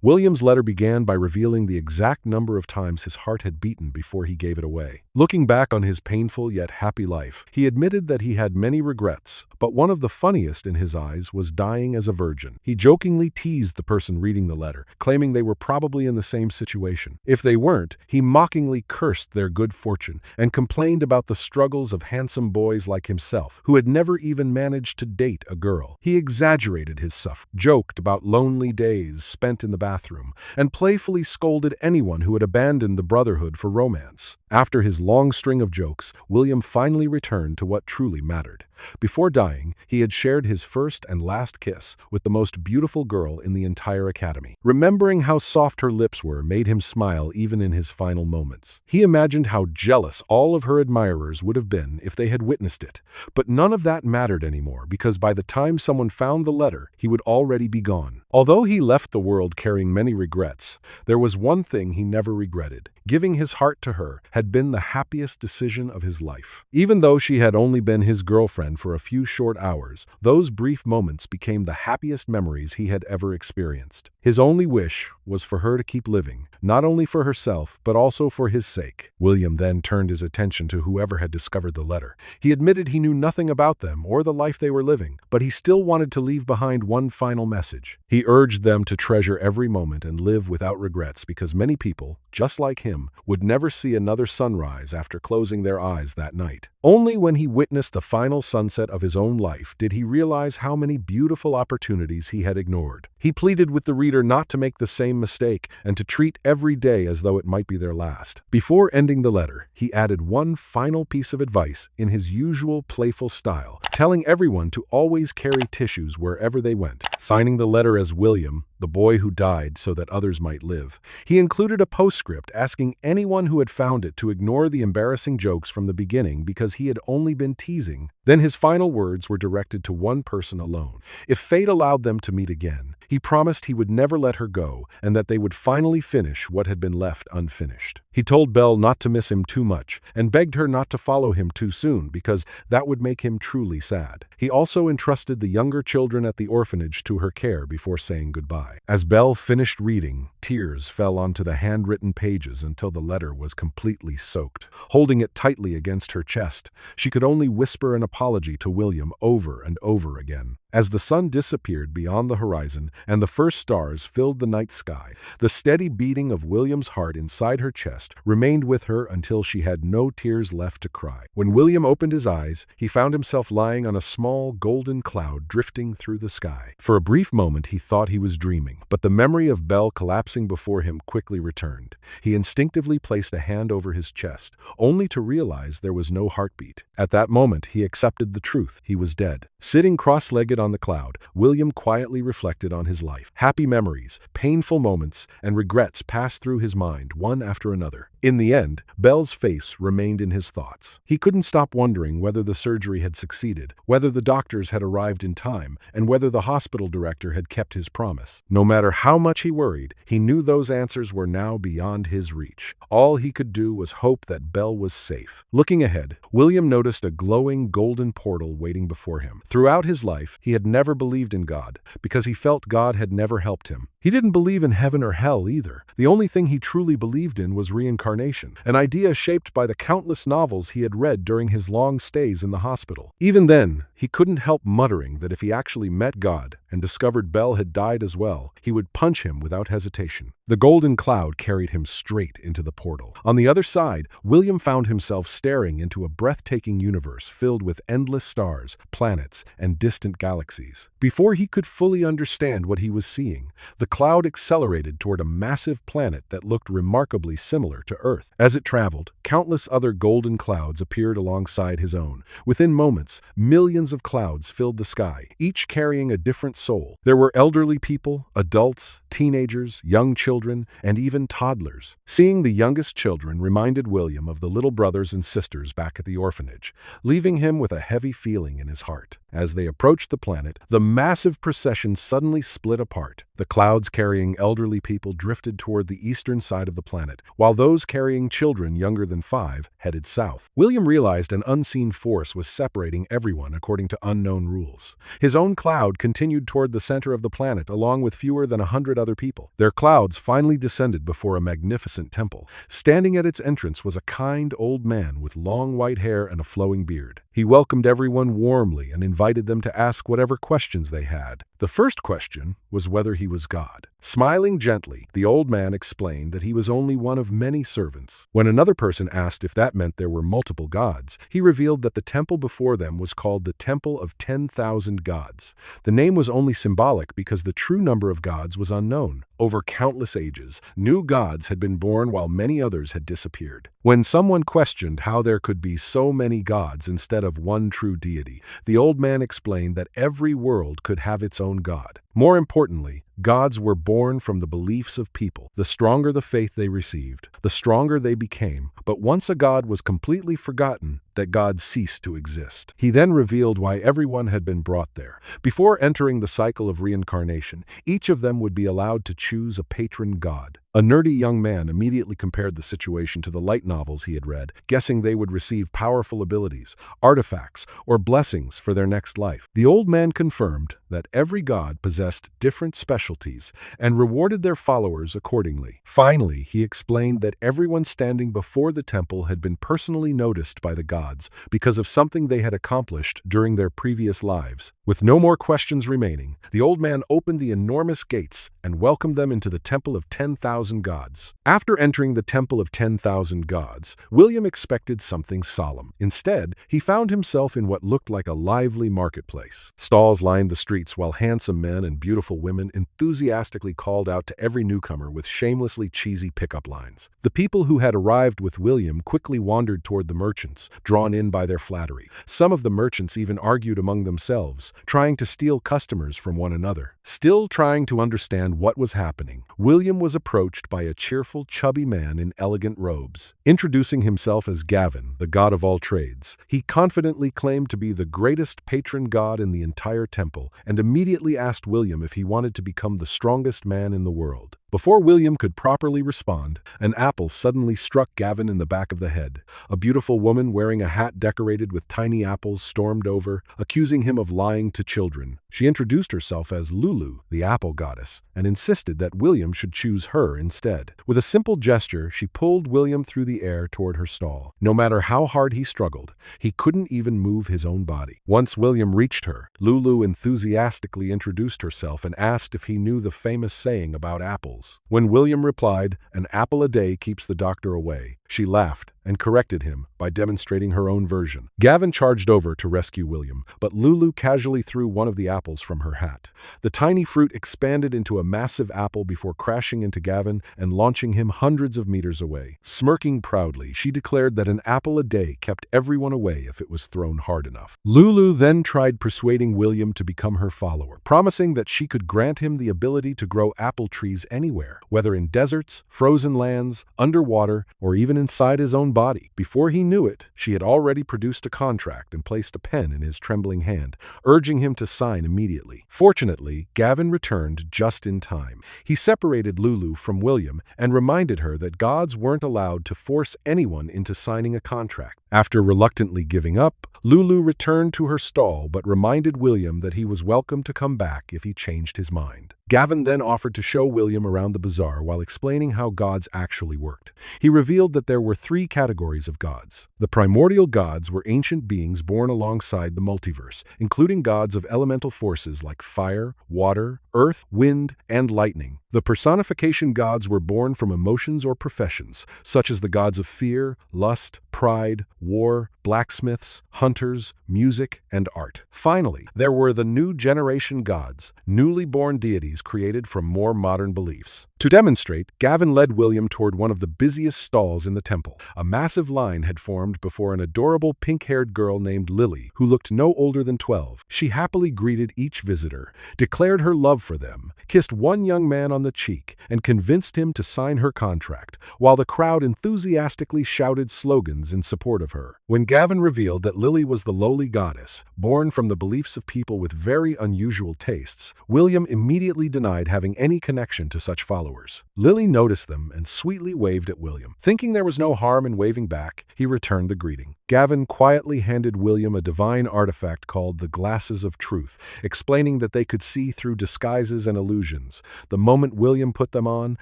William's letter began by revealing the exact number of times his heart had beaten before he gave it away. Looking back on his painful yet happy life, he admitted that he had many regrets, but one of the funniest in his eyes was dying as a virgin. He jokingly teased the person reading the letter, claiming they were probably in the same situation. If they weren't, he mockingly cursed their good fortune and complained about the struggles of handsome boys like himself, who had never even managed to date a girl. He exaggerated his suffering, joked about lonely days spent in the bathroom, and playfully scolded anyone who had abandoned the brotherhood for romance. After his long string of jokes, William finally returned to what truly mattered. Before dying, he had shared his first and last kiss with the most beautiful girl in the entire academy. Remembering how soft her lips were made him smile even in his final moments. He imagined how jealous all of her admirers would have been if they had witnessed it. But none of that mattered anymore, because by the time someone found the letter, he would already be gone. Although he left the world carrying many regrets, there was one thing he never regretted. Giving his heart to her had been the happiest decision of his life. Even though she had only been his girlfriend for a few short hours, those brief moments became the happiest memories he had ever experienced. His only wish was for her to keep living, not only for herself, but also for his sake. William then turned his attention to whoever had discovered the letter. He admitted he knew nothing about them or the life they were living, but he still wanted to leave behind one final message. He urged them to treasure every moment and live without regrets, because many people, just like him, would never see another sunrise after closing their eyes that night. Only when he witnessed the final sunset of his own life did he realize how many beautiful opportunities he had ignored. He pleaded with the reader not to make the same mistake and to treat every day as though it might be their last. Before ending the letter, he added one final piece of advice in his usual playful style, telling everyone to always carry tissues wherever they went. Signing the letter as William, the boy who died so that others might live, he included a postscript asking anyone who had found it to ignore the embarrassing jokes from the beginning because he had only been teasing. Then his final words were directed to one person alone. If fate allowed them to meet again, he promised he would never let her go and that they would finally finish what had been left unfinished. He told Belle not to miss him too much and begged her not to follow him too soon because that would make him truly sad. He also entrusted the younger children at the orphanage to her care before saying goodbye. As Belle finished reading, tears fell onto the handwritten pages until the letter was completely soaked. Holding it tightly against her chest, she could only whisper an apology to William over and over again. As the sun disappeared beyond the horizon and the first stars filled the night sky, the steady beating of William's heart inside her chest remained with her until she had no tears left to cry. When William opened his eyes, he found himself lying on a small golden cloud drifting through the sky. For a brief moment he thought he was dreaming, but the memory of Belle collapsing before him quickly returned. He instinctively placed a hand over his chest, only to realize there was no heartbeat. At that moment he accepted the truth: he was dead. Sitting cross-legged on the cloud, William quietly reflected on his life. Happy memories, painful moments, and regrets passed through his mind one after another. In the end, Belle's face remained in his thoughts. He couldn't stop wondering whether the surgery had succeeded, whether the doctors had arrived in time, and whether the hospital director had kept his promise. No matter how much he worried, he knew those answers were now beyond his reach. All he could do was hope that Belle was safe. Looking ahead, William noticed a glowing golden portal waiting before him. Throughout his life, he had never believed in God, because he felt God had never helped him. He didn't believe in heaven or hell either. The only thing he truly believed in was reincarnation, an idea shaped by the countless novels he had read during his long stays in the hospital. Even then, he couldn't help muttering that if he actually met God and discovered Belle had died as well, he would punch him without hesitation. The golden cloud carried him straight into the portal. On the other side, William found himself staring into a breathtaking universe filled with endless stars, planets, and distant galaxies. Before he could fully understand what he was seeing, the cloud accelerated toward a massive planet that looked remarkably similar to Earth. As it traveled, countless other golden clouds appeared alongside his own. Within moments, millions of clouds filled the sky, each carrying a different soul. There were elderly people, adults, teenagers, young children, and even toddlers. Seeing the youngest children reminded William of the little brothers and sisters back at the orphanage, leaving him with a heavy feeling in his heart. As they approached the planet, the massive procession suddenly split apart. The clouds carrying elderly people drifted toward the eastern side of the planet, while those carrying children younger than 5 headed south. William realized an unseen force was separating everyone according to unknown rules. His own cloud continued toward the center of the planet along with fewer than 100 other people. Their clouds finally descended before a magnificent temple. Standing at its entrance was a kind old man with long white hair and a flowing beard. He welcomed everyone warmly and invited them to ask whatever questions they had. The first question was whether he was God. Smiling gently, the old man explained that he was only one of many servants. When another person asked if that meant there were multiple gods, he revealed that the temple before them was called the Temple of 10,000 Gods. The name was only symbolic because the true number of gods was unknown. Over countless ages, new gods had been born while many others had disappeared. When someone questioned how there could be so many gods instead of one true deity, the old man explained that every world could have its own god. More importantly, gods were born from the beliefs of people. The stronger the faith they received, the stronger they became. But once a god was completely forgotten, that god ceased to exist. He then revealed why everyone had been brought there. Before entering the cycle of reincarnation, each of them would be allowed to choose a patron god. A nerdy young man immediately compared the situation to the light novels he had read, guessing they would receive powerful abilities, artifacts, or blessings for their next life. The old man confirmed that every god possessed different specialties and rewarded their followers accordingly. Finally, he explained that everyone standing before the temple had been personally noticed by the gods because of something they had accomplished during their previous lives. With no more questions remaining, the old man opened the enormous gates and welcomed them into the Temple of 10,000 Gods. After entering the Temple of 10,000 Gods, William expected something solemn. Instead, he found himself in what looked like a lively marketplace. Stalls lined the streets while handsome men and beautiful women enthusiastically called out to every newcomer with shamelessly cheesy pickup lines. The people who had arrived with William quickly wandered toward the merchants, drawn in by their flattery. Some of the merchants even argued among themselves, trying to steal customers from one another. Still trying to understand what was happening, William was approached by a cheerful, chubby man in elegant robes. Introducing himself as Gavin, the god of all trades, he confidently claimed to be the greatest patron god in the entire temple and immediately asked William if he wanted to become the strongest man in the world. Before William could properly respond, an apple suddenly struck Gavin in the back of the head. A beautiful woman wearing a hat decorated with tiny apples stormed over, accusing him of lying to children. She introduced herself as Lulu, the apple goddess, and insisted that William should choose her instead. With a simple gesture, she pulled William through the air toward her stall. No matter how hard he struggled, he couldn't even move his own body. Once William reached her, Lulu enthusiastically introduced herself and asked if he knew the famous saying about apples. When William replied, "An apple a day keeps the doctor away," she laughed and corrected him by demonstrating her own version. Gavin charged over to rescue William, but Lulu casually threw one of the apples from her hat. The tiny fruit expanded into a massive apple before crashing into Gavin and launching him hundreds of meters away. Smirking proudly, she declared that an apple a day kept everyone away if it was thrown hard enough. Lulu then tried persuading William to become her follower, promising that she could grant him the ability to grow apple trees anywhere, whether in deserts, frozen lands, underwater, or even inside his own body. Before he knew it, she had already produced a contract and placed a pen in his trembling hand, urging him to sign immediately. Fortunately, Gavin returned just in time. He separated Lulu from William and reminded her that gods weren't allowed to force anyone into signing a contract. After reluctantly giving up, Lulu returned to her stall but reminded William that he was welcome to come back if he changed his mind. Gavin then offered to show William around the bazaar while explaining how gods actually worked. He revealed that there were 3 categories of gods. The primordial gods were ancient beings born alongside the multiverse, including gods of elemental forces like fire, water, earth, wind, and lightning. The personification gods were born from emotions or professions, such as the gods of fear, lust, pride, war, blacksmiths, hunters, music, and art. Finally, there were the new generation gods, newly born deities created from more modern beliefs. To demonstrate, Gavin led William toward one of the busiest stalls in the temple. A massive line had formed before an adorable pink-haired girl named Lily, who looked no older than 12. She happily greeted each visitor, declared her love for them, kissed one young man on the cheek, and convinced him to sign her contract, while the crowd enthusiastically shouted slogans in support of her. When Gavin revealed that Lily was the lowly goddess, born from the beliefs of people with very unusual tastes. William immediately denied having any connection to such followers. Lily noticed them and sweetly waved at William. Thinking there was no harm in waving back, he returned the greeting. Gavin quietly handed William a divine artifact called the Glasses of Truth, explaining that they could see through disguises and illusions. The moment William put them on,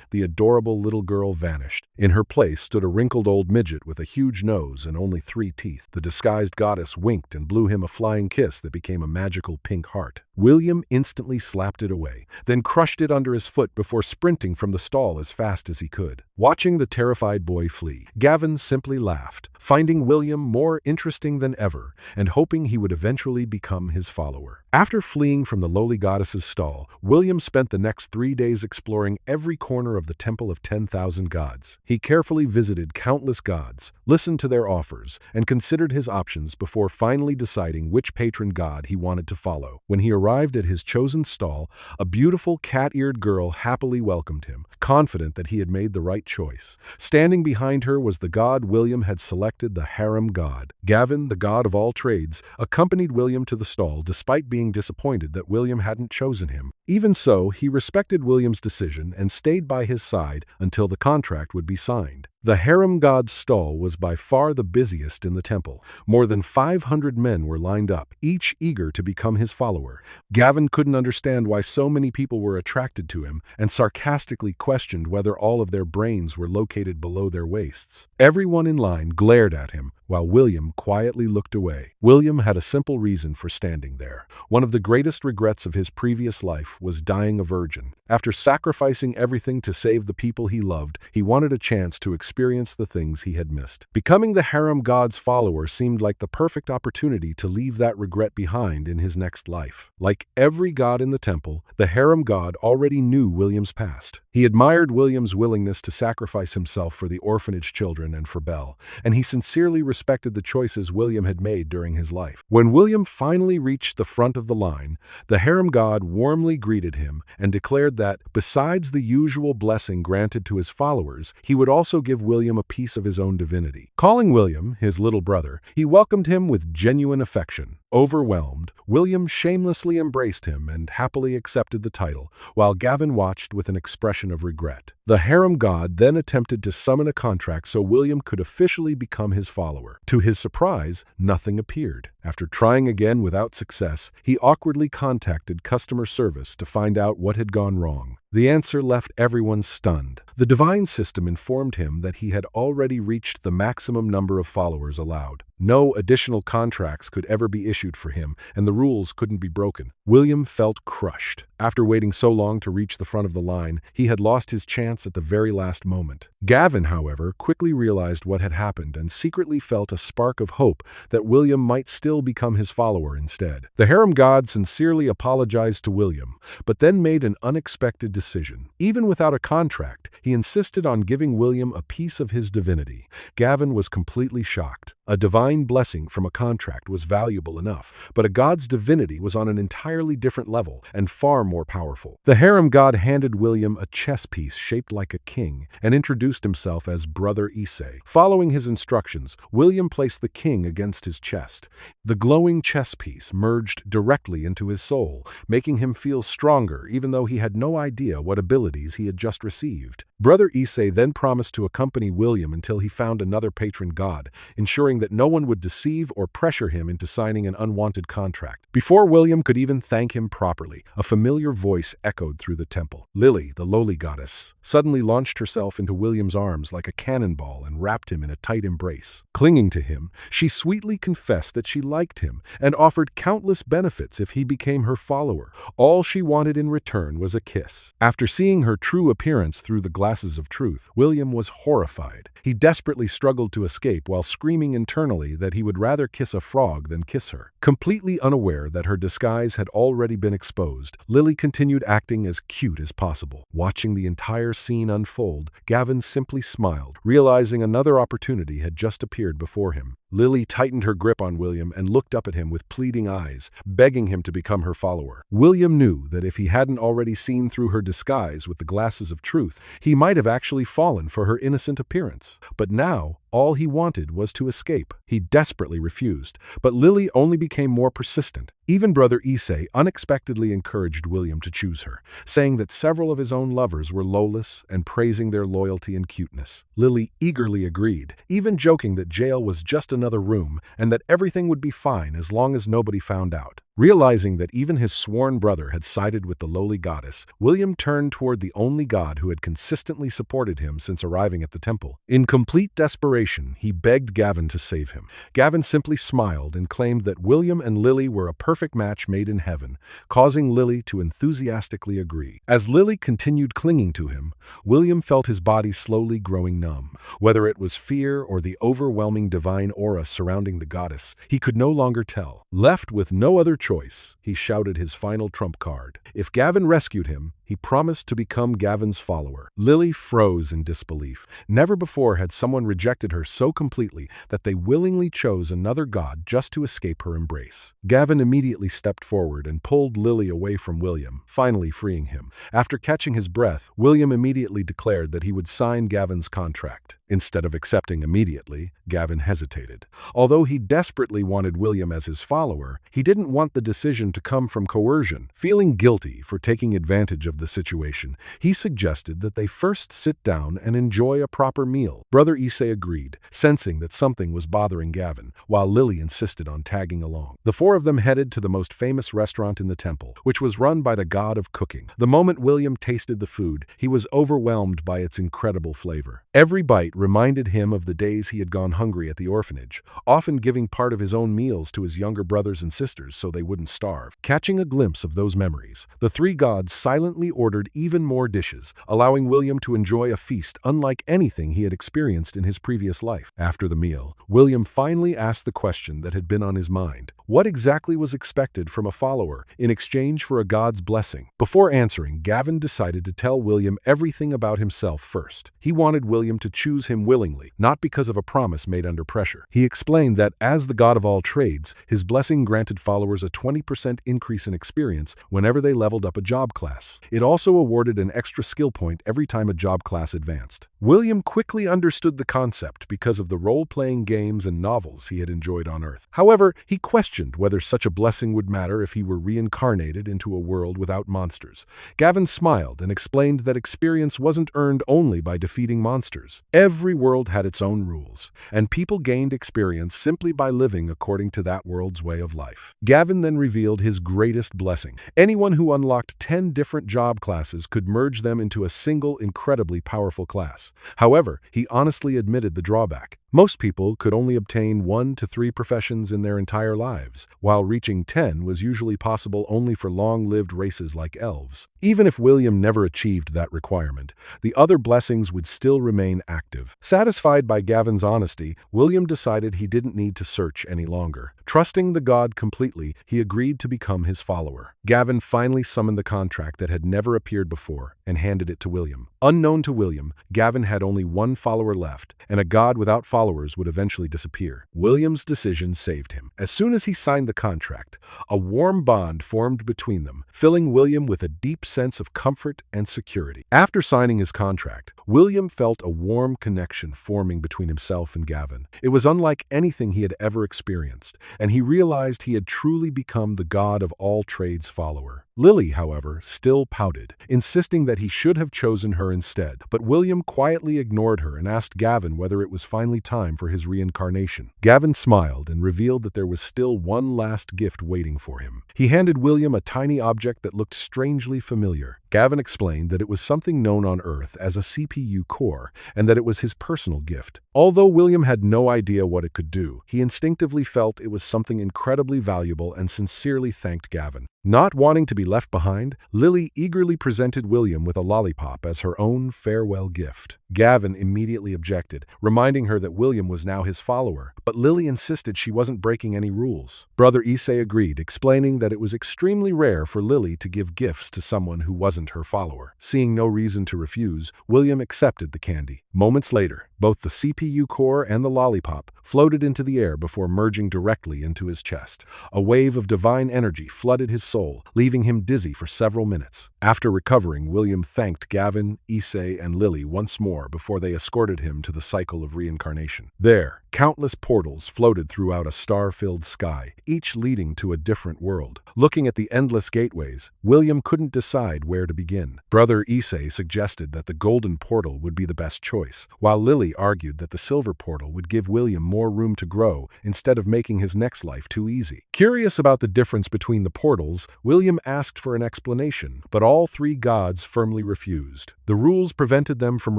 the adorable little girl vanished. In her place stood a wrinkled old midget with a huge nose and only 3 teeth. The disguised goddess winked and blew him a flying kiss that became a magical pink heart. William instantly slapped it away, then crushed it under his foot before sprinting from the stall as fast as he could. Watching the terrified boy flee, Gavin simply laughed, finding William more interesting than ever and hoping he would eventually become his follower. After fleeing from the lowly goddess's stall, William spent the next 3 days exploring every corner of the Temple of 10,000 Gods. He carefully visited countless gods, listened to their offers, and considered his options before finally deciding which patron god he wanted to follow. When he arrived at his chosen stall, a beautiful cat-eared girl happily welcomed him, confident that he had made the right choice. Standing behind her was the god William had selected, the harem god. Gavin, the god of all trades, accompanied William to the stall despite being disappointed that William hadn't chosen him. Even so, he respected William's decision and stayed by his side until the contract would be signed. The harem god's stall was by far the busiest in the temple. More than 500 men were lined up, each eager to become his follower. Gavin couldn't understand why so many people were attracted to him and sarcastically questioned whether all of their brains were located below their waists. Everyone in line glared at him, while William quietly looked away. William had a simple reason for standing there. One of the greatest regrets of his previous life was dying a virgin. After sacrificing everything to save the people he loved, he wanted a chance to experience the things he had missed. Becoming the harem god's follower seemed like the perfect opportunity to leave that regret behind in his next life. Like every god in the temple, the harem god already knew William's past. He admired William's willingness to sacrifice himself for the orphanage children and for Belle, and he sincerely respected the choices William had made during his life. When William finally reached the front of the line, the harem god warmly greeted him and declared that, besides the usual blessing granted to his followers, he would also give William a piece of his own divinity. Calling William his little brother, he welcomed him with genuine affection. Overwhelmed, William shamelessly embraced him and happily accepted the title, while Gavin watched with an expression of regret. The harem god then attempted to summon a contract so William could officially become his follower. To his surprise, nothing appeared. After trying again without success, he awkwardly contacted customer service to find out what had gone wrong. The answer left everyone stunned. The divine system informed him that he had already reached the maximum number of followers allowed. No additional contracts could ever be issued for him, and the rules couldn't be broken. William felt crushed. After waiting so long to reach the front of the line, he had lost his chance at the very last moment. Gavin, however, quickly realized what had happened and secretly felt a spark of hope that William might still become his follower instead. The harem god sincerely apologized to William, but then made an unexpected decision. Even without a contract, he insisted on giving William a piece of his divinity. Gavin was completely shocked. A divine blessing from a contract was valuable enough, but a god's divinity was on an entirely different level and far more powerful. The harem god handed William a chess piece shaped like a king and introduced himself as Brother Issei. Following his instructions, William placed the king against his chest. The glowing chess piece merged directly into his soul, making him feel stronger even though he had no idea what abilities he had just received. Brother Issei then promised to accompany William until he found another patron god, ensuring that no one would deceive or pressure him into signing an unwanted contract. Before William could even thank him properly, a familiar voice echoed through the temple. Lily, the lowly goddess, suddenly launched herself into William's arms like a cannonball and wrapped him in a tight embrace. Clinging to him, she sweetly confessed that she liked him and offered countless benefits if he became her follower. All she wanted in return was a kiss. After seeing her true appearance through the glasses of truth, William was horrified. He desperately struggled to escape while screaming internally that he would rather kiss a frog than kiss her. Completely unaware that her disguise had already been exposed, Lily continued acting as cute as possible. Watching the entire scene unfold, Gavin simply smiled, realizing another opportunity had just appeared before him. Lily tightened her grip on William and looked up at him with pleading eyes, begging him to become her follower. William knew that if he hadn't already seen through her disguise with the glasses of truth, he might have actually fallen for her innocent appearance. But now, all he wanted was to escape. He desperately refused, but Lily only became more persistent. Even Brother Issei unexpectedly encouraged William to choose her, saying that several of his own lovers were lawless and praising their loyalty and cuteness. Lily eagerly agreed, even joking that jail was just another room and that everything would be fine as long as nobody found out. Realizing that even his sworn brother had sided with the lowly goddess, William turned toward the only god who had consistently supported him since arriving at the temple. In complete desperation, he begged Gavin to save him. Gavin simply smiled and claimed that William and Lily were a perfect match made in heaven, causing Lily to enthusiastically agree. As Lily continued clinging to him, William felt his body slowly growing numb. Whether it was fear or the overwhelming divine aura surrounding the goddess, he could no longer tell. Left with no other choice, he shouted his final trump card. If Gavin rescued him, he promised to become Gavin's follower. Lily froze in disbelief. Never before had someone rejected her so completely that they willingly chose another god just to escape her embrace. Gavin immediately stepped forward and pulled Lily away from William, finally freeing him. After catching his breath, William immediately declared that he would sign Gavin's contract. Instead of accepting immediately, Gavin hesitated. Although he desperately wanted William as his follower, he didn't want the decision to come from coercion. Feeling guilty for taking advantage of the situation, he suggested that they first sit down and enjoy a proper meal. Brother Issei agreed, sensing that something was bothering Gavin, while Lily insisted on tagging along. The four of them headed to the most famous restaurant in the temple, which was run by the god of cooking. The moment William tasted the food, he was overwhelmed by its incredible flavor. Every bite reminded him of the days he had gone hungry at the orphanage, often giving part of his own meals to his younger brothers and sisters so they wouldn't starve. Catching a glimpse of those memories, the three gods silently ordered even more dishes, allowing William to enjoy a feast unlike anything he had experienced in his previous life. After the meal, William finally asked the question that had been on his mind. What exactly was expected from a follower in exchange for a god's blessing? Before answering, Gavin decided to tell William everything about himself first. He wanted William to choose him willingly, not because of a promise made under pressure. He explained that, as the god of all trades, his blessing granted followers a 20% increase in experience whenever they leveled up a job class. It also awarded an extra skill point every time a job class advanced. William quickly understood the concept because of the role-playing games and novels he had enjoyed on Earth. However, he questioned whether such a blessing would matter if he were reincarnated into a world without monsters. Gavin smiled and explained that experience wasn't earned only by defeating monsters. Every world had its own rules, and people gained experience simply by living according to that world's way of life. Gavin then revealed his greatest blessing. Anyone who unlocked 10 different job classes could merge them into a single incredibly powerful class. However, he honestly admitted the drawback. Most people could only obtain 1 to 3 professions in their entire lives, while reaching 10 was usually possible only for long-lived races like elves. Even if William never achieved that requirement, the other blessings would still remain active. Satisfied by Gavin's honesty, William decided he didn't need to search any longer. Trusting the god completely, he agreed to become his follower. Gavin finally summoned the contract that had never appeared before and handed it to William. Unknown to William, Gavin had only one follower left, and a god without followers would eventually disappear. William's decision saved him. As soon as he signed the contract, a warm bond formed between them, filling William with a deep sense of comfort and security. After signing his contract, William felt a warm connection forming between himself and Gavin. It was unlike anything he had ever experienced, and he realized he had truly become the god of all trades follower. Lily, however, still pouted, insisting that he should have chosen her instead, but William quietly ignored her and asked Gavin whether it was finally time for his reincarnation. Gavin smiled and revealed that there was still one last gift waiting for him. He handed William a tiny object that looked strangely familiar. Gavin explained that it was something known on Earth as a CPU core, and that it was his personal gift. Although William had no idea what it could do, he instinctively felt it was something incredibly valuable and sincerely thanked Gavin. Not wanting to be left behind, Lily eagerly presented William with a lollipop as her own farewell gift. Gavin immediately objected, reminding her that William was now his follower, but Lily insisted she wasn't breaking any rules. Brother Issei agreed, explaining that it was extremely rare for Lily to give gifts to someone who wasn't her follower. Seeing no reason to refuse, William accepted the candy. Moments later, Both the CPU core and the lollipop floated into the air before merging directly into his chest. A wave of divine energy flooded his soul, leaving him dizzy for several minutes. After recovering, William thanked Gavin, Issei, and Lily once more before they escorted him to the cycle of reincarnation. There, countless portals floated throughout a star-filled sky, each leading to a different world. Looking at the endless gateways, William couldn't decide where to begin. Brother Issei suggested that the golden portal would be the best choice, while Lily argued that the silver portal would give William more room to grow instead of making his next life too easy. Curious about the difference between the portals, William asked for an explanation, but all three gods firmly refused. The rules prevented them from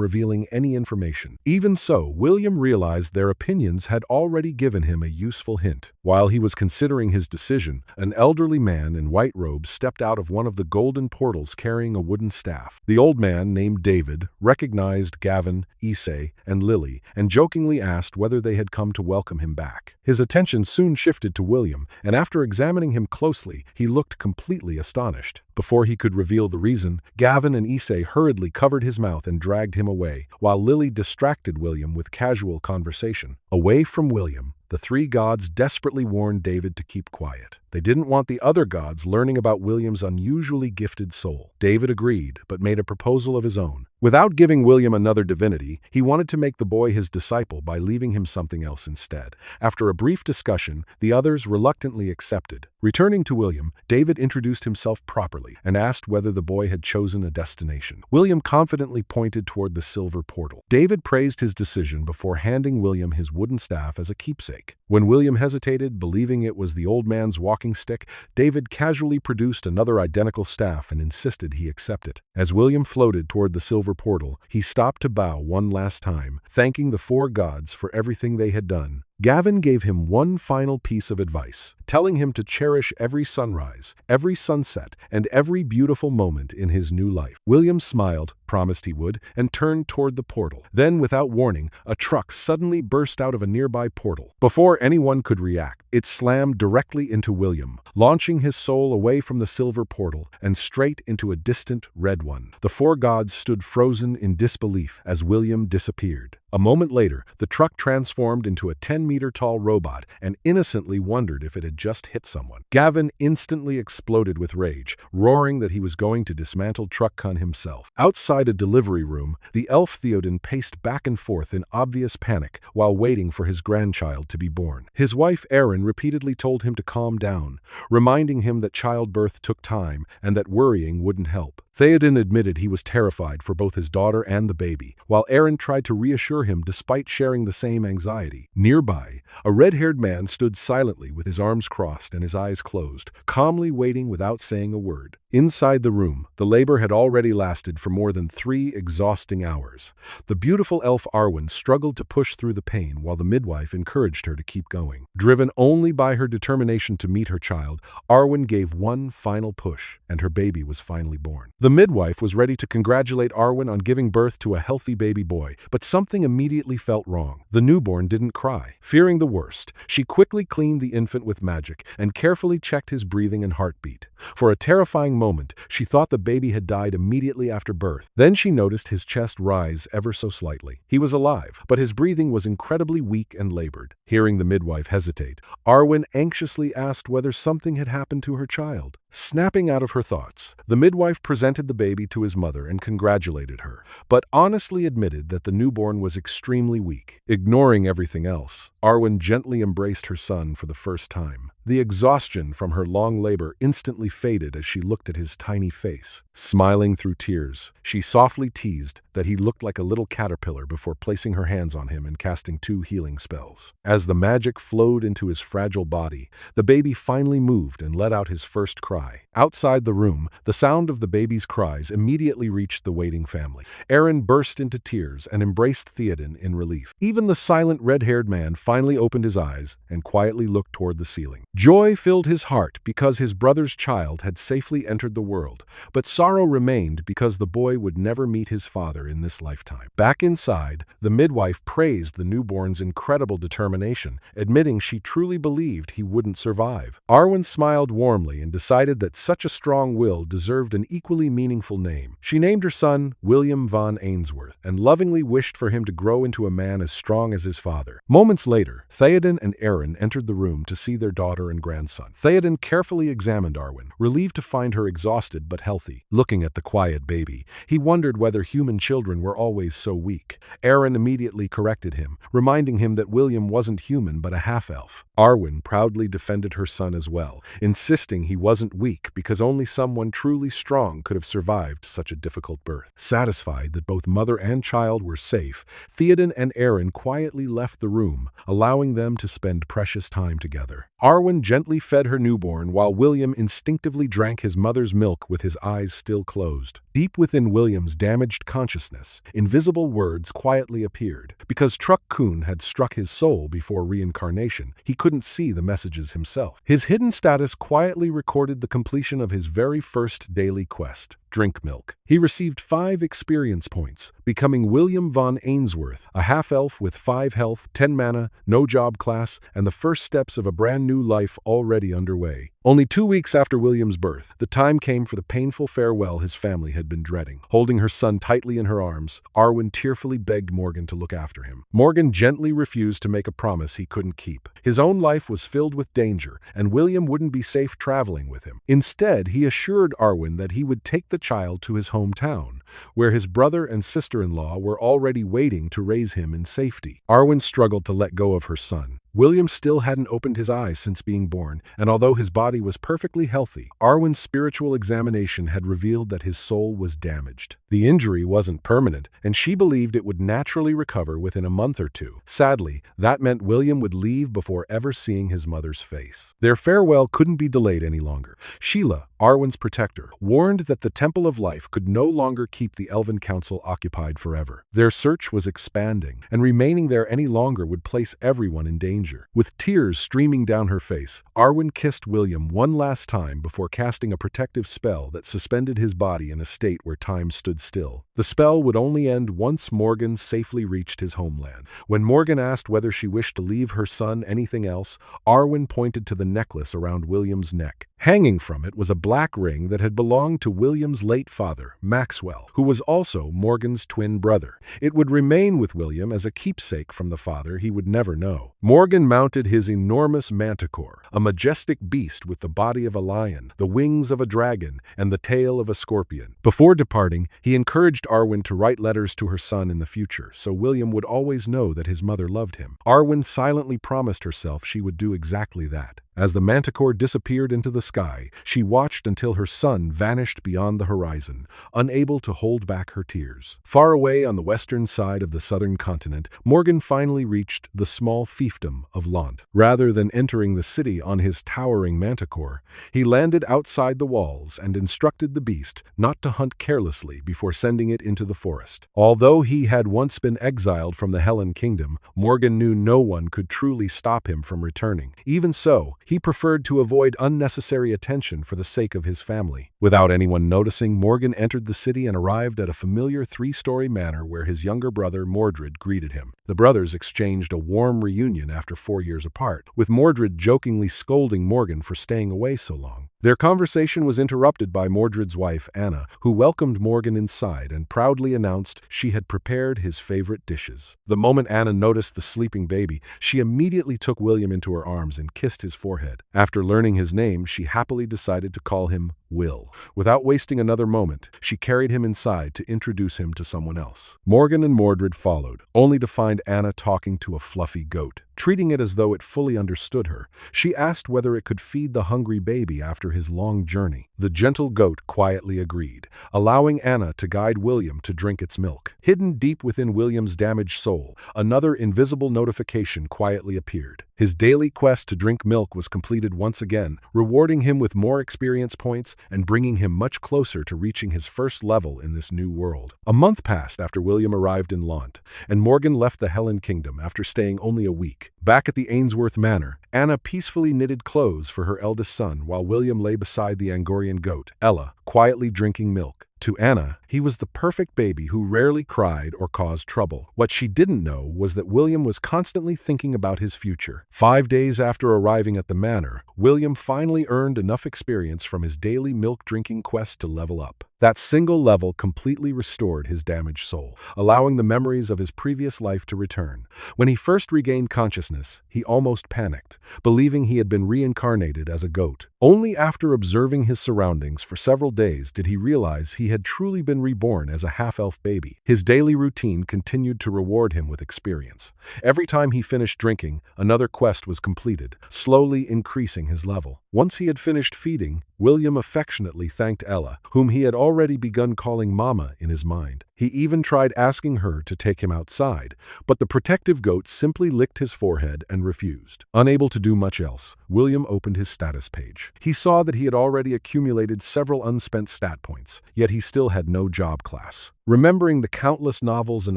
revealing any information. Even so, William realized their opinions had already given him a useful hint. While he was considering his decision, an elderly man in white robes stepped out of one of the golden portals carrying a wooden staff. The old man, named David, recognized Gavin, Issei, and Lily, and jokingly asked whether they had come to welcome him back. His attention soon shifted to William, and after examining him closely, he looked completely astonished. Before he could reveal the reason, Gavin and Issei hurriedly covered his mouth and dragged him away, while Lily distracted William with casual conversation. Away from William, the three gods desperately warned David to keep quiet. They didn't want the other gods learning about William's unusually gifted soul. David agreed, but made a proposal of his own. Without giving William another divinity, he wanted to make the boy his disciple by leaving him something else instead. After a brief discussion, the others reluctantly accepted. Returning to William, David introduced himself properly and asked whether the boy had chosen a destination. William confidently pointed toward the silver portal. David praised his decision before handing William his wooden staff as a keepsake. When William hesitated, believing it was the old man's walking stick, David casually produced another identical staff and insisted he accept it. As William floated toward the silver portal, he stopped to bow one last time, thanking the four gods for everything they had done. Gavin gave him one final piece of advice, telling him to cherish every sunrise, every sunset, and every beautiful moment in his new life. William smiled, promised he would, and turned toward the portal. Then, without warning, a truck suddenly burst out of a nearby portal. Before anyone could react, it slammed directly into William, launching his soul away from the silver portal and straight into a distant red one. The four gods stood frozen in disbelief as William disappeared. A moment later, the truck transformed into a 10-meter-tall robot and innocently wondered if it had just hit someone. Gavin instantly exploded with rage, roaring that he was going to dismantle Truckcon himself. Outside a delivery room, the elf Theoden paced back and forth in obvious panic while waiting for his grandchild to be born. His wife Erin repeatedly told him to calm down, reminding him that childbirth took time and that worrying wouldn't help. Theoden admitted he was terrified for both his daughter and the baby, while Erin tried to reassure him despite sharing the same anxiety. Nearby, a red-haired man stood silently with his arms crossed and his eyes closed, calmly waiting without saying a word. Inside the room, the labor had already lasted for more than 3 exhausting hours. The beautiful elf Arwen struggled to push through the pain while the midwife encouraged her to keep going. Driven only by her determination to meet her child, Arwen gave one final push, and her baby was finally born. The midwife was ready to congratulate Arwen on giving birth to a healthy baby boy, but something immediately felt wrong. The newborn didn't cry. Fearing the worst, she quickly cleaned the infant with magic and carefully checked his breathing and heartbeat. For a terrifying moment, she thought the baby had died immediately after birth. Then she noticed his chest rise ever so slightly. He was alive, but his breathing was incredibly weak and labored. Hearing the midwife hesitate, Arwen anxiously asked whether something had happened to her child. Snapping out of her thoughts, the midwife presented the baby to his mother and congratulated her, but honestly admitted that the newborn was extremely weak. Ignoring everything else, Arwen gently embraced her son for the first time. The exhaustion from her long labor instantly faded as she looked at his tiny face. Smiling through tears, she softly teased that he looked like a little caterpillar before placing her hands on him and casting 2 healing spells. As the magic flowed into his fragile body, the baby finally moved and let out his first cry. Outside the room, the sound of the baby's cries immediately reached the waiting family. Erin burst into tears and embraced Theoden in relief. Even the silent red-haired man finally opened his eyes and quietly looked toward the ceiling. Joy filled his heart because his brother's child had safely entered the world, but sorrow remained because the boy would never meet his father in this lifetime. Back inside, the midwife praised the newborn's incredible determination, admitting she truly believed he wouldn't survive. Arwen smiled warmly and decided that such a strong will deserved an equally meaningful name. She named her son William von Ainsworth and lovingly wished for him to grow into a man as strong as his father. Moments later, Theoden and Aaron entered the room to see their daughter and grandson. Theoden carefully examined Arwen, relieved to find her exhausted but healthy. Looking at the quiet baby, he wondered whether human children were always so weak. Aaron immediately corrected him, reminding him that William wasn't human but a half-elf. Arwen proudly defended her son as well, insisting he wasn't weak because only someone truly strong could have survived such a difficult birth. Satisfied that both mother and child were safe, Theoden and Aaron quietly left the room, allowing them to spend precious time together. Arwen gently fed her newborn while William instinctively drank his mother's milk with his eyes still closed. Deep within William's damaged consciousness, invisible words quietly appeared. Because Truck Kun had struck his soul before reincarnation, he couldn't see the messages himself. His hidden status quietly recorded the completion of his very first daily quest, drink milk. He received 5 experience points, becoming William von Ainsworth, a half-elf with 5 health, 10 mana, no job class, and the first steps of a brand new life already underway. Only 2 weeks after William's birth, the time came for the painful farewell his family had been dreading. Holding her son tightly in her arms, Arwen tearfully begged Morgan to look after him. Morgan gently refused to make a promise he couldn't keep. His own life was filled with danger, and William wouldn't be safe traveling with him. Instead, he assured Arwen that he would take the child to his hometown, where his brother and sister-in-law were already waiting to raise him in safety. Arwen struggled to let go of her son. William still hadn't opened his eyes since being born, and although his body was perfectly healthy, Arwen's spiritual examination had revealed that his soul was damaged. The injury wasn't permanent, and she believed it would naturally recover within a month or 2. Sadly, that meant William would leave before ever seeing his mother's face. Their farewell couldn't be delayed any longer. Sheila, Arwen's protector, warned that the Temple of Life could no longer keep the Elven Council occupied forever. Their search was expanding, and remaining there any longer would place everyone in danger. With tears streaming down her face, Arwen kissed William one last time before casting a protective spell that suspended his body in a state where time stood still. The spell would only end once Morgan safely reached his homeland. When Morgan asked whether she wished to leave her son anything else, Arwen pointed to the necklace around William's neck. Hanging from it was a black ring that had belonged to William's late father, Maxwell, who was also Morgan's twin brother. It would remain with William as a keepsake from the father he would never know. Morgan mounted his enormous manticore, a majestic beast with the body of a lion, the wings of a dragon, and the tail of a scorpion. Before departing, he encouraged Arwen to write letters to her son in the future, so William would always know that his mother loved him. Arwen silently promised herself she would do exactly that. As the manticore disappeared into the sky, she watched until her son vanished beyond the horizon, unable to hold back her tears. Far away on the western side of the southern continent, Morgan finally reached the small fiefdom of Lant. Rather than entering the city on his towering manticore, he landed outside the walls and instructed the beast not to hunt carelessly before sending it into the forest. Although he had once been exiled from the Helen Kingdom, Morgan knew no one could truly stop him from returning. Even so, he preferred to avoid unnecessary attention for the sake of his family. Without anyone noticing, Morgan entered the city and arrived at a familiar 3-story manor where his younger brother Mordred greeted him. The brothers exchanged a warm reunion after 4 years apart, with Mordred jokingly scolding Morgan for staying away so long. Their conversation was interrupted by Mordred's wife, Anna, who welcomed Morgan inside and proudly announced she had prepared his favorite dishes. The moment Anna noticed the sleeping baby, she immediately took William into her arms and kissed his forehead. After learning his name, she happily decided to call him Will. Without wasting another moment, she carried him inside to introduce him to someone else. Morgan and Mordred followed, only to find Anna talking to a fluffy goat. Treating it as though it fully understood her, she asked whether it could feed the hungry baby after his long journey. The gentle goat quietly agreed, allowing Anna to guide William to drink its milk. Hidden deep within William's damaged soul, another invisible notification quietly appeared. His daily quest to drink milk was completed once again, rewarding him with more experience points and bringing him much closer to reaching his first level in this new world. A month passed after William arrived in Lant, and Morgan left the Helen Kingdom after staying only a week. Back at the Ainsworth Manor, Anna peacefully knitted clothes for her eldest son while William lay beside the Angorian goat, Ella, quietly drinking milk. To Anna, he was the perfect baby who rarely cried or caused trouble. What she didn't know was that William was constantly thinking about his future. 5 days after arriving at the manor, William finally earned enough experience from his daily milk-drinking quest to level up. That single level completely restored his damaged soul, allowing the memories of his previous life to return. When he first regained consciousness, he almost panicked, believing he had been reincarnated as a goat. Only after observing his surroundings for several days did he realize he had truly been reborn as a half-elf baby. His daily routine continued to reward him with experience. Every time he finished drinking, another quest was completed, slowly increasing his level. Once he had finished feeding, William affectionately thanked Ella, whom he had already begun calling Mama in his mind. He even tried asking her to take him outside, but the protective goat simply licked his forehead and refused. Unable to do much else, William opened his status page. He saw that he had already accumulated several unspent stat points, yet he still had no job class. Remembering the countless novels and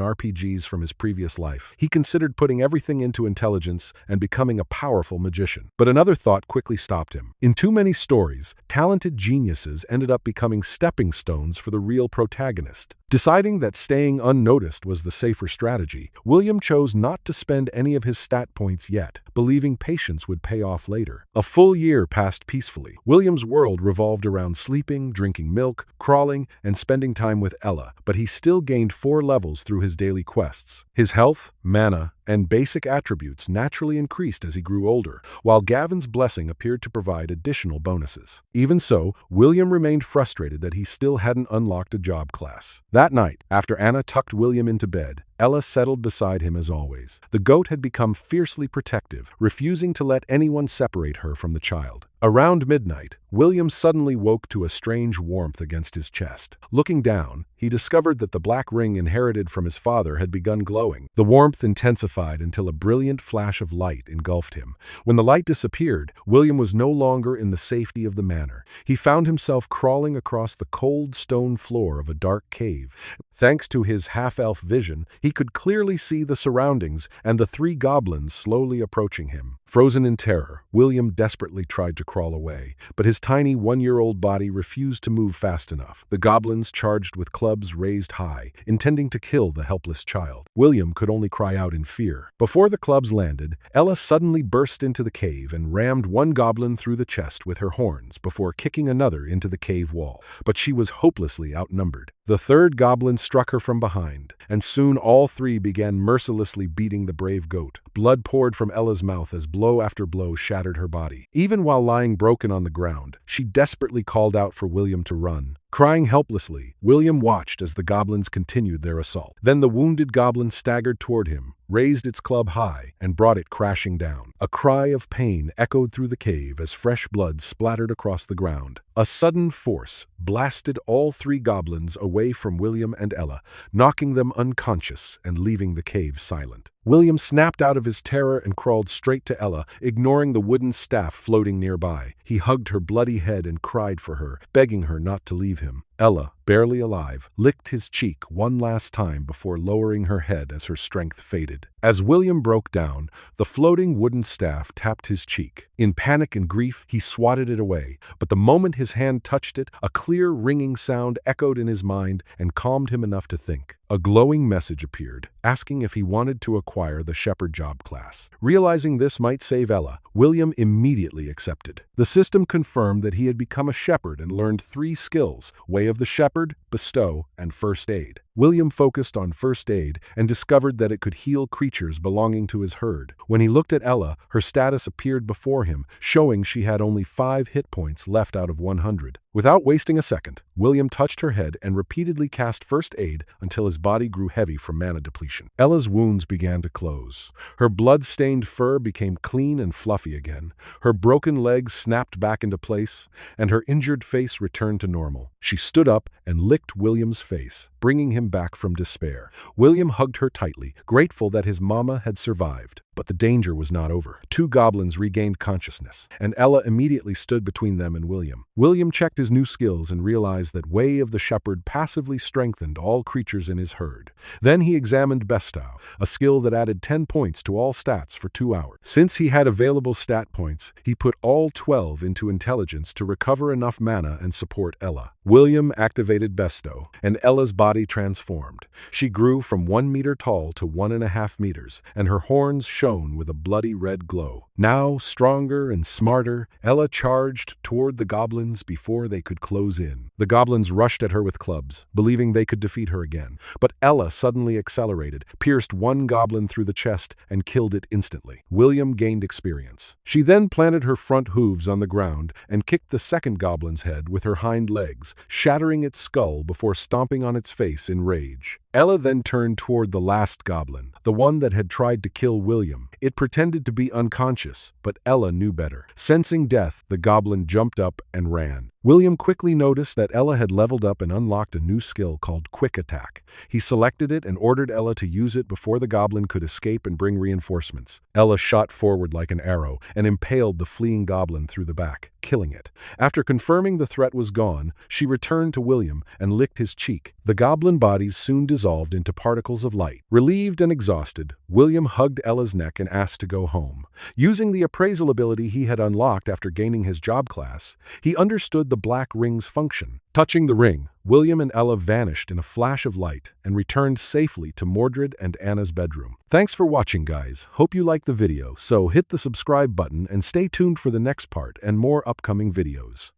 RPGs from his previous life, he considered putting everything into intelligence and becoming a powerful magician. But another thought quickly stopped him. In too many stories, talented geniuses ended up becoming stepping stones for the real protagonist. Deciding that staying unnoticed was the safer strategy, William chose not to spend any of his stat points yet, believing patience would pay off later. A full year passed peacefully. William's world revolved around sleeping, drinking milk, crawling, and spending time with Ella, but he still gained 4 levels through his daily quests. His health, mana, and basic attributes naturally increased as he grew older, while Gavin's blessing appeared to provide additional bonuses. Even so, William remained frustrated that he still hadn't unlocked a job class. That night, after Anna tucked William into bed, Ella settled beside him as always. The goat had become fiercely protective, refusing to let anyone separate her from the child. Around midnight, William suddenly woke to a strange warmth against his chest. Looking down, he discovered that the black ring inherited from his father had begun glowing. The warmth intensified until a brilliant flash of light engulfed him. When the light disappeared, William was no longer in the safety of the manor. He found himself crawling across the cold stone floor of a dark cave. Thanks to his half-elf vision, he could clearly see the surroundings and the 3 goblins slowly approaching him. Frozen in terror, William desperately tried to crawl away, but his tiny 1-year-old body refused to move fast enough. The goblins charged with clubs raised high, intending to kill the helpless child. William could only cry out in fear. Before the clubs landed, Ella suddenly burst into the cave and rammed one goblin through the chest with her horns before kicking another into the cave wall. But she was hopelessly outnumbered. The 3rd goblin struck her from behind, and soon all 3 began mercilessly beating the brave goat. Blood poured from Ella's mouth as blow after blow shattered her body. Even while lying broken on the ground, she desperately called out for William to run. Crying helplessly, William watched as the goblins continued their assault. Then the wounded goblin staggered toward him, raised its club high, and brought it crashing down. A cry of pain echoed through the cave as fresh blood splattered across the ground. A sudden force blasted all 3 goblins away from William and Ella, knocking them unconscious and leaving the cave silent. William snapped out of his terror and crawled straight to Ella, ignoring the wooden staff floating nearby. He hugged her bloody head and cried for her, begging her not to leave him. Ella, barely alive, licked his cheek one last time before lowering her head as her strength faded. As William broke down, the floating wooden staff tapped his cheek. In panic and grief, he swatted it away, but the moment his hand touched it, a clear, ringing sound echoed in his mind and calmed him enough to think. A glowing message appeared, asking if he wanted to acquire the shepherd job class. Realizing this might save Ella, William immediately accepted. The system confirmed that he had become a shepherd and learned 3 skills: Way of the Shepherd, Bestow, and First Aid. William focused on first aid and discovered that it could heal creatures belonging to his herd. When he looked at Ella, her status appeared before him, showing she had only 5 hit points left out of 100. Without wasting a second, William touched her head and repeatedly cast first aid until his body grew heavy from mana depletion. Ella's wounds began to close. Her blood-stained fur became clean and fluffy again. Her broken legs snapped back into place, and her injured face returned to normal. She stood up and licked William's face, bringing him him back from despair. William hugged her tightly, grateful that his mama had survived. But the danger was not over. Two goblins regained consciousness, and Ella immediately stood between them and William. William checked his new skills and realized that Way of the Shepherd passively strengthened all creatures in his herd. Then he examined Bestow, a skill that added 10 points to all stats for 2 hours. Since he had available stat points, he put all 12 into intelligence to recover enough mana and support Ella. William activated Bestow, and Ella's body transformed. She grew from 1 meter tall to 1.5 meters, and her horns shone with a bloody red glow. Now, stronger and smarter, Ella charged toward the goblins before they could close in. The goblins rushed at her with clubs, believing they could defeat her again. But Ella suddenly accelerated, pierced one goblin through the chest, and killed it instantly. William gained experience. She then planted her front hooves on the ground and kicked the second goblin's head with her hind legs, shattering its skull before stomping on its face in rage. Ella then turned toward the last goblin, the one that had tried to kill William. It pretended to be unconscious, but Ella knew better. Sensing death, the goblin jumped up and ran. William quickly noticed that Ella had leveled up and unlocked a new skill called Quick Attack. He selected it and ordered Ella to use it before the goblin could escape and bring reinforcements. Ella shot forward like an arrow and impaled the fleeing goblin through the back, killing it. After confirming the threat was gone, she returned to William and licked his cheek. The goblin bodies soon dissolved into particles of light. Relieved and exhausted, William hugged Ella's neck and asked to go home. Using the appraisal ability he had unlocked after gaining his job class, he understood the black ring's function. Touching the ring, William and Ella vanished in a flash of light and returned safely to Mordred and Anna's bedroom. Thanks for watching, guys. Hope you liked the video, so hit the subscribe button and stay tuned for the next part and more upcoming videos.